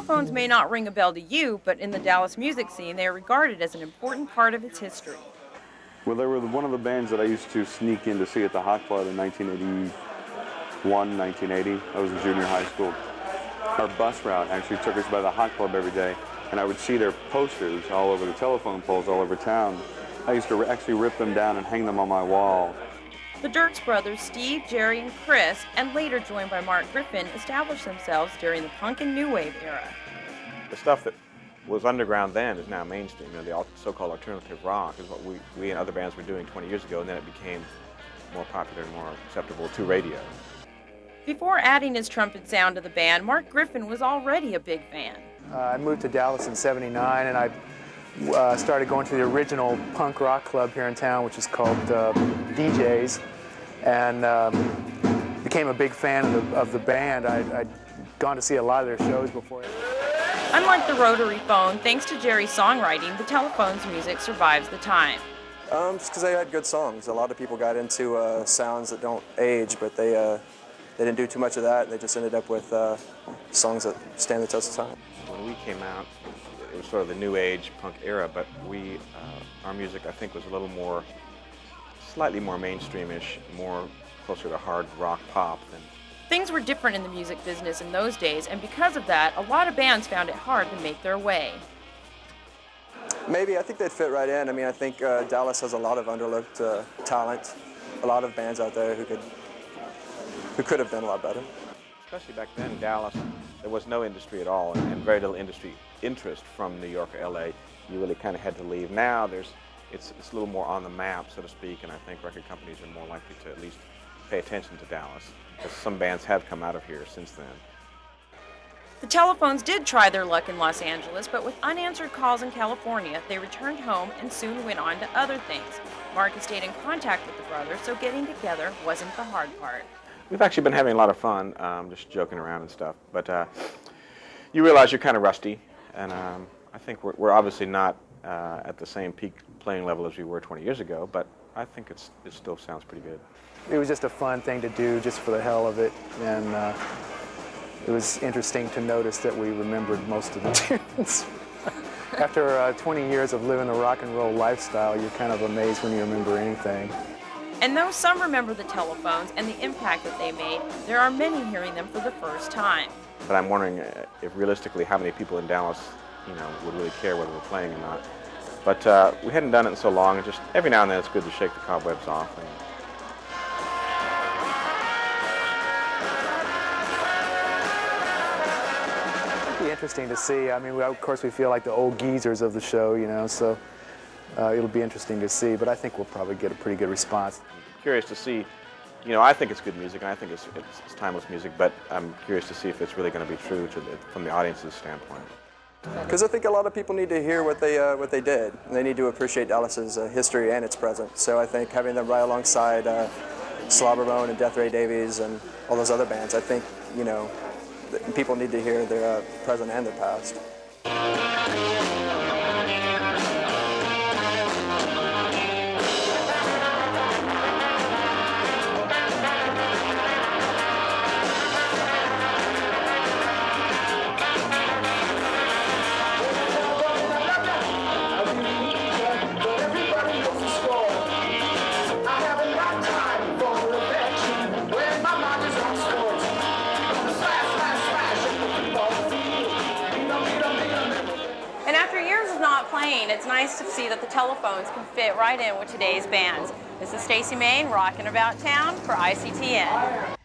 Telephones may not ring a bell to you, but in the Dallas music scene, they are regarded as an important part of its history. Well, they were one of the bands that I used to sneak in to see at the Hot Club in 1981, 1980. I was in junior high school. Our bus route actually took us by the Hot Club every day, and I would see their posters all over the telephone poles all over town. I used to actually rip them down and hang them on my wall. The Dirks brothers, Steve, Jerry, and Chris, and later joined by Mark Griffin, established themselves during the punk and new wave era. The stuff that was underground then is now mainstream. You know, the so-called alternative rock is what we and other bands were doing 20 years ago, and then it became more popular and more acceptable to radio. Before adding his trumpet sound to the band, Mark Griffin was already a big fan. I moved to Dallas in '79, and I started going to the original punk rock club here in town, which is called DJ's, and became a big fan of the band. I'd gone to see a lot of their shows before. Unlike the rotary phone, thanks to Jerry's songwriting, the Telephones music survives the time. Just because they had good songs. A lot of people got into sounds that don't age, but they didn't do too much of that. They just ended up with songs that stand the test of time. When we came out, it was sort of the new age punk era, but our music, I think, was a little more, slightly more mainstreamish, more closer to hard rock pop than. Things were different in the music business in those days, and because of that, a lot of bands found it hard to make their way. Maybe, I think they'd fit right in. I mean, I think Dallas has a lot of underlooked talent, a lot of bands out there who could have done a lot better. Especially back then, Dallas, there was no industry at all, and very little industry interest from New York or LA. You really kind of had to leave. Now it's a little more on the map, so to speak, and I think record companies are more likely to at least pay attention to Dallas, because some bands have come out of here since then. The Telephones did try their luck in Los Angeles, but with unanswered calls in California, they returned home and soon went on to other things. Mark has stayed in contact with the brothers, so getting together wasn't the hard part. We've actually been having a lot of fun, just joking around and stuff, but you realize you're kind of rusty, and I think we're obviously not at the same peak playing level as we were 20 years ago, but I think it still sounds pretty good. It was just a fun thing to do, just for the hell of it, and it was interesting to notice that we remembered most of the tunes. After 20 years of living a rock and roll lifestyle, you're kind of amazed when you remember anything. And though some remember the Telephones and the impact that they made, there are many hearing them for the first time. But I'm wondering if realistically how many people in Dallas, would really care whether we're playing or not. But we hadn't done it in so long, and just every now and then it's good to shake the cobwebs off. It'd be interesting to see. I mean, of course, we feel like the old geezers of the show, so it'll be interesting to see. But I think we'll probably get a pretty good response. I'm curious to see. I think it's good music, and I think it's timeless music. But I'm curious to see if it's really going to be true from the audience's standpoint. Because I think a lot of people need to hear what they did. And they need to appreciate Dallas's history and its present. So I think having them right alongside Slobberbone and Death Ray Davies and all those other bands, I think people need to hear their present and their past. And after years of not playing, it's nice to see that the Telephones can fit right in with today's bands. This is Stacy Main, rocking about town for ICTN.